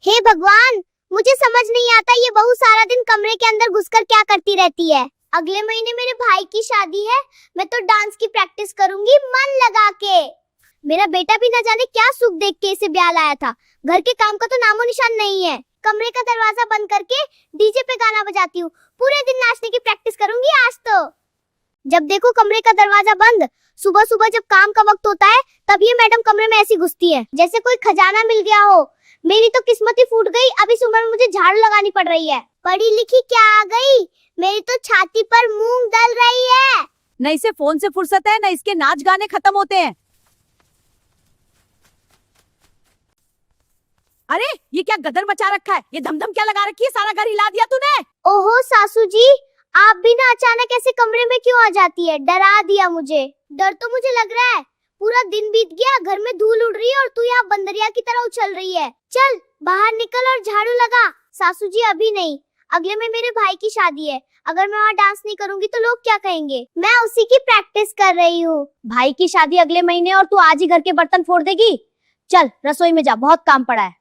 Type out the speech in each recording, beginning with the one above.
हे भगवान, मुझे समझ नहीं आता ये बहू सारा दिन कमरे के अंदर घुसकर क्या करती रहती है। अगले महीने मेरे भाई की शादी है, मैं तो डांस की प्रैक्टिस करूंगी मन लगा के। मेरा बेटा भी न जाने क्या सुख देख के इसे ब्याह लाया था। घर के काम का तो नामो निशान नहीं है। कमरे का दरवाजा बंद करके डीजे पे गाना बजाती हूँ। पूरे दिन नाचने की प्रैक्टिस करूंगी आज तो। जब देखो कमरे का दरवाजा बंद। सुबह सुबह जब काम का वक्त होता है तब ये मैडम कमरे में ऐसी घुसती है जैसे कोई खजाना मिल गया हो। मेरी तो किस्मत ही फूट गई। अब इस उम्र में मुझे झाड़ू लगानी पड़ रही है। पढ़ी लिखी क्या आ गई, मेरी तो छाती पर मूंग डल रही है। न इसे फोन से फुर्सत है, न इसके नाच गाने खत्म होते हैं। अरे ये क्या गदर मचा रखा है, ये धमधम क्या लगा रखी है, सारा घर हिला दिया तूने। ओहो सासू जी, आप भी ना अचानक ऐसे कमरे में क्यों आ जाती है, डरा दिया मुझे। डर तो मुझे लग रहा है। पूरा दिन बीत गया, घर में धूल उड़ रही है और तू यहाँ बंदरिया की तरह उछल रही है। चल बाहर निकल और झाड़ू लगा। सासू जी अभी नहीं, अगले में मेरे भाई की शादी है। अगर मैं वहाँ डांस नहीं करूंगी तो लोग क्या कहेंगे। मैं उसी की प्रैक्टिस कर रही हूँ। भाई की शादी अगले महीने और तू आज ही घर के बर्तन फोड़ देगी। चल रसोई में जा, बहुत काम पड़ा है।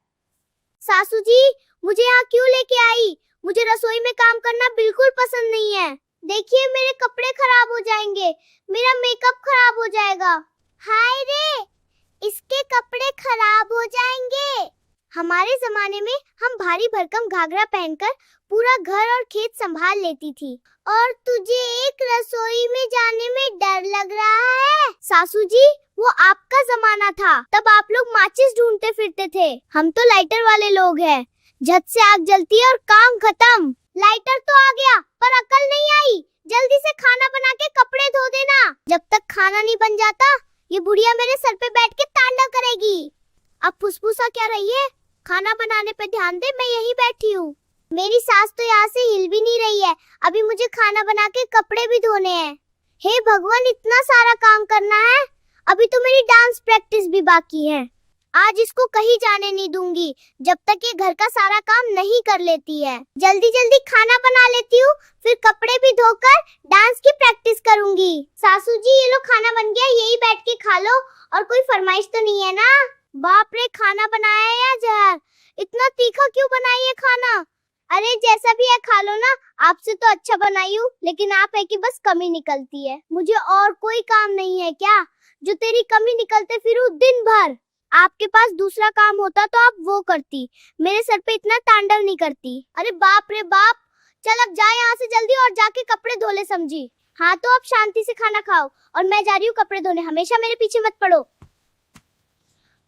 सासू जी मुझे यहाँ क्यों लेके आई? मुझे रसोई में काम करना बिल्कुल पसंद नहीं है। देखिए मेरे कपड़े खराब हो जाएंगे, मेरा मेकअप खराब हो जाएगा। हाय रे, इसके कपड़े खराब हो जाएंगे। हमारे जमाने में हम भारी भरकम घाघरा पहनकर पूरा घर और खेत संभाल लेती थी, और तुझे एक रसोई में जाने में डर लग रहा है। सासू जी वो आपका जमाना था, तब आप लोग माचिस ढूंढते फिरते थे। हम तो लाइटर वाले लोग हैं, झट से आग जलती है और काम खत्म। लाइटर तो आ गया पर अकल नहीं आई। जल्दी से खाना बना के कपड़े धो देना। जब तक खाना नहीं बन जाता ये बुढ़िया मेरे सर पे बैठ के तांडव करेगी। अब फुसफुसा क्या रही है, खाना बनाने पे ध्यान दे, मैं यहीं बैठी हूँ। मेरी सास तो यहाँ से हिल भी नहीं रही है। अभी मुझे खाना बना के कपड़े भी धोने हैं। हे भगवान, इतना सारा काम करना है। अभी तो मेरी डांस प्रैक्टिस भी बाकी है। आज इसको कहीं जाने नहीं दूंगी जब तक ये घर का सारा काम नहीं कर लेती है। जल्दी जल्दी खाना बना लेती हूँ, फिर कपड़े भी धोकर डांस की प्रैक्टिस करूंगी। सासू जी ये लो खाना बन गया, यही बैठ के खा लो। और कोई फरमाइश तो नहीं है ना? बाप रे, खाना बनाया है या जहर? इतना तीखा क्यों बनाई है खाना? अरे जैसा भी है खा लो ना, आपसे तो अच्छा बनाई हूँ, लेकिन आप है कि बस कमी निकलती है। मुझे और कोई काम नहीं है क्या जो तेरी कमी निकलते फिरूं दिन भर? आपके पास दूसरा काम होता तो आप वो करती, मेरे सर पे इतना तांडव नहीं करती। अरे बाप रे बाप, चल अब जा यहाँ से जल्दी और जाके कपड़े धो ले समझी। हाँ तो अब शांति से खाना खाओ और मैं जा रही हूँ कपड़े धोने। हमेशा मेरे पीछे मत पड़ो।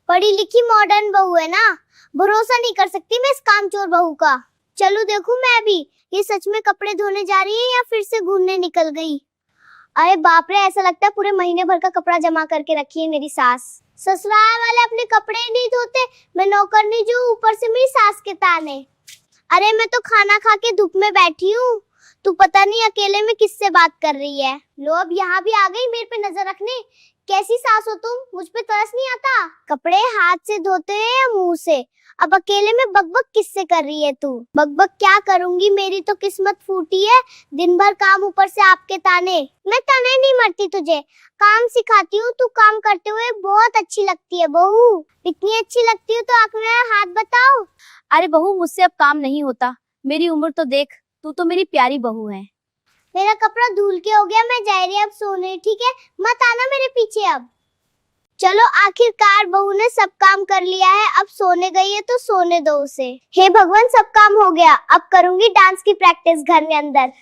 पढ़ी लिखी मॉडर्न बहू है ना, भरोसा नहीं कर सकती मैं इस कामचोर बहू का। चलो देखूं मैं भी, ये सच में कपड़े धोने जा रही है या फिर से घूमने निकल गई। अरे बाप रे, ऐसा लगता है पूरे महीने भर का कपड़ा जमा करके रखी है मेरी सास। ससुराल वाले अपने कपड़े नहीं धोते, मैं नौकरनी जो ऊपर से मेरी सास के ताने। अरे मैं तो खाना खा के धूप में बैठी हूँ, तू पता नहीं अकेले में किससे बात कर रही है। लो अब यहाँ भी आ गई मेरे पे नजर रखने। कैसी सास हो तुम, मुझ पे तरस नहीं आता? कपड़े हाथ से धोते हैं या मुंह से? अब अकेले में बकबक किससे कर रही है तू? बकबक क्या करूंगी, मेरी तो किस्मत फूटी है। दिन भर काम, ऊपर से आपके ताने। मैं ताने नहीं मरती तुझे, काम सिखाती हूँ। तू काम करते हुए बहुत अच्छी लगती है बहू। इतनी अच्छी लगती हूँ तो आंख में हाथ बताओ। अरे बहू, मुझसे अब काम नहीं होता। मेरी उम्र तो देख, तू तो मेरी प्यारी बहू है। मेरा कपड़ा धुल के हो गया, मैं जा रही अब सोने, ठीक है? मत आना मेरे पीछे अब। चलो आखिरकार बहू ने सब काम कर लिया है, अब सोने गई है तो सोने दो उसे। हे भगवान, सब काम हो गया, अब करूंगी डांस की प्रैक्टिस घर में अंदर।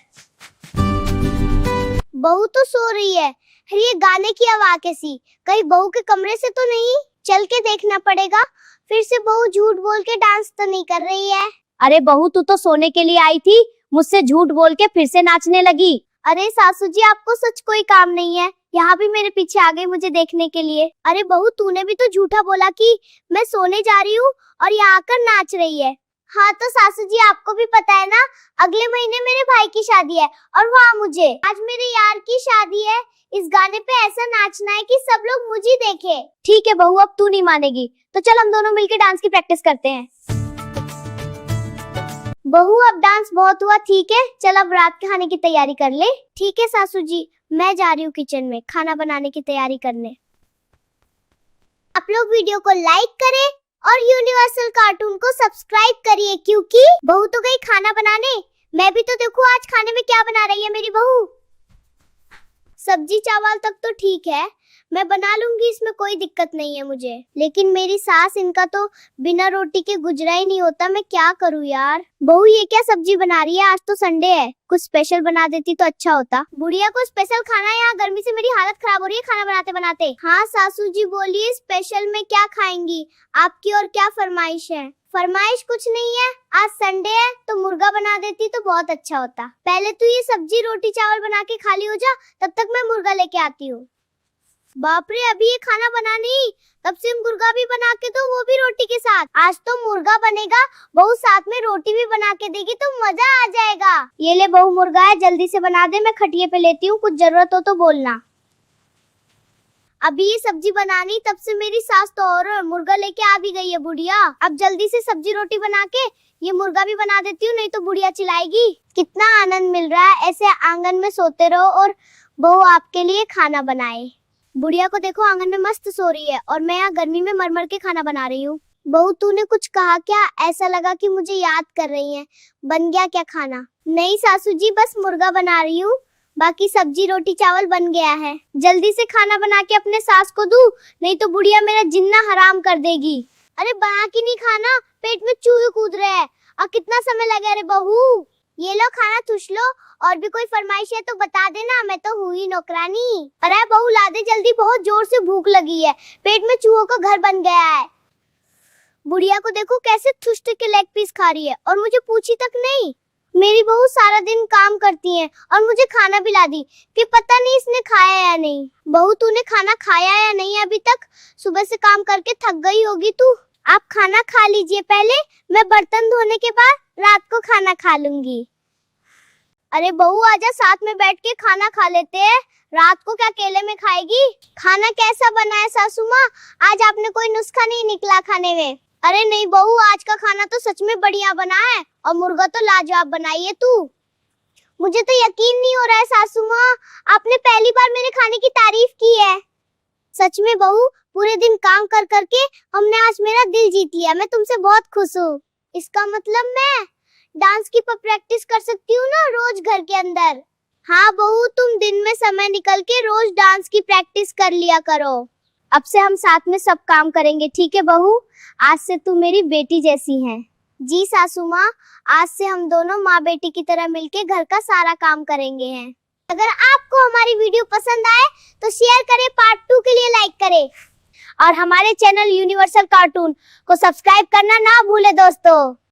बहू तो सो रही है। अरे ये गाने की आवाज कैसी? कहीं बहू के कमरे से तो नहीं? चल के देखना पड़ेगा। फिर से बहू झूठ बोल के डांस तो नहीं कर रही है? अरे बहू, तू तो सोने के लिए आई थी, मुझसे झूठ बोल के फिर से नाचने लगी। अरे सासू जी, आपको सच कोई काम नहीं है? यहाँ भी मेरे पीछे आ गई मुझे देखने के लिए। अरे बहू, तूने भी तो झूठा बोला कि मैं सोने जा रही हूँ और यहाँ आकर नाच रही है। हाँ तो सासू जी, आपको भी पता है ना, अगले महीने मेरे भाई की शादी है और वहाँ मुझे। आज मेरे यार की शादी है, इस गाने पे ऐसा नाचना है कि सब लोग मुझे देखे। ठीक है बहू, अब तू नहीं मानेगी तो चल हम दोनों मिलकर डांस की प्रैक्टिस करते हैं। बहू अब डांस बहुत हुआ, ठीक है? चल अब रात के खाने की तैयारी कर ले। ठीक है सासू जी, मैं जा रही हूँ किचन में खाना बनाने की तैयारी करने। आप लोग वीडियो को लाइक करें, और यूनिवर्सल कार्टून को सब्सक्राइब करिए, क्योंकि बहू तो गई खाना बनाने। मैं भी तो देखूं आज खाने में क्या बना रही है मेरी बहू। सब्जी चावल तक तो ठीक है, मैं बना लूंगी, इसमें कोई दिक्कत नहीं है मुझे। लेकिन मेरी सास, इनका तो बिना रोटी के गुजरा ही नहीं होता। मैं क्या करूं यार। बहू ये क्या सब्जी बना रही है? आज तो संडे है, कुछ स्पेशल बना देती तो अच्छा होता। बुढ़िया को स्पेशल खाना है? यहाँ गर्मी से मेरी हालत खराब हो रही है खाना बनाते बनाते। हाँ सासू जी बोलिए, स्पेशल में क्या खाएंगी? आपकी और क्या फरमाइश है? फरमाइश कुछ नहीं है, आज संडे है तो मुर्गा बना देती तो बहुत अच्छा होता। पहले तू ये सब्जी रोटी चावल बना के खाली हो जा, तब तक मैं मुर्गा लेके आती हूँ। बाप रे, अभी ये खाना बना नहीं, तब से मुर्गा भी बना के दो, वो भी रोटी के साथ। आज तो मुर्गा बनेगा, बहू साथ में रोटी भी बना के देगी तो मजा आ जाएगा। ये ले बहू, मुर्गा है, जल्दी से बना दे, मैं खटिए पे लेती हूँ, कुछ जरूरत हो तो बोलना। अभी ये सब्जी बनानी, तब से मेरी सास तो और मुर्गा लेके आ भी गई है बुढ़िया। अब जल्दी से सब्जी रोटी बना के ये मुर्गा भी बना देती हूँ, नहीं तो बुढ़िया चिल्लाएगी। कितना आनंद मिल रहा है, ऐसे आंगन में सोते रहो और बहू आपके लिए खाना बनाए। बुढ़िया को देखो आंगन में मस्त सो रही है और मैं यहाँ गर्मी में मर मर के खाना बना रही हूँ। बहू तूने कुछ कहा क्या? ऐसा लगा कि मुझे याद कर रही है। बन गया क्या खाना? नहीं सासू जी, बस मुर्गा बना रही हूँ, बाकी सब्जी रोटी चावल बन गया है। जल्दी से खाना बना के अपने सास को दूं, नहीं तो बुढ़िया मेरा जिन्ना हराम कर देगी। अरे बना के नहीं खाना, पेट में चूहे कूद रहे हैं। और कितना समय लगे? अरे बहू ये लो खाना, तुछ लो, और भी कोई फरमाइश है तो बता देना, मैं तो हुई नौकरानी। अरे बहू ला दे जल्दी, बहुत जोर से भूख लगी है, पेट में चूहों का घर बन गया है। बुढ़िया को देखो कैसे ठुस के लेग पीस खा रही है और मुझे पूछी तक नहीं। मेरी बहू सारा दिन काम करती है और मुझे खाना भी ला दी, फिर पता नहीं इसने खाया या नहीं। बहू तूने खाना खाया या नहीं अभी तक? सुबह से काम करके थक गई होगी तू। आप खाना खा लीजिए पहले, मैं बर्तन धोने के बाद रात को खाना खा लूंगी। अरे बहू आजा, साथ में बैठ के खाना खा लेते हैं, रात को क्या अकेले में खाएगी? खाना कैसा बना है सासू माँ? आज आपने कोई नुस्खा नहीं निकला खाने में? अरे नहीं बहू, आज का खाना तो सच में बढ़िया बना है और मुर्गा तो लाजवाब बनाई है तू। मुझे तो यकीन नहीं हो रहा है सासू माँ, आपने पहली बार मेरे खाने की तारीफ की है। सच में बहू, पूरे दिन काम कर करके हमने आज मेरा दिल जीत लिया। मैं तुमसे बहुत खुश हूँ। इसका मतलब मैं डांस की प्रैक्टिस कर सकती हूँ ना रोज घर के अंदर। हाँ बहू, तुम दिन में समय निकल के रोज डांस की प्रैक्टिस कर लिया करो। अब से हम साथ में सब काम करेंगे, ठीक है बहू? आज से तू मेरी बेटी जैसी है। जी सासू माँ, आज से हम दोनों माँ बेटी की तरह मिलके घर का सारा काम करेंगे हैं। अगर आपको हमारी वीडियो पसंद आए तो शेयर करें, पार्ट 2 के लिए लाइक करें और हमारे चैनल यूनिवर्सल कार्टून को सब्सक्राइब करना ना भूले दोस्तों।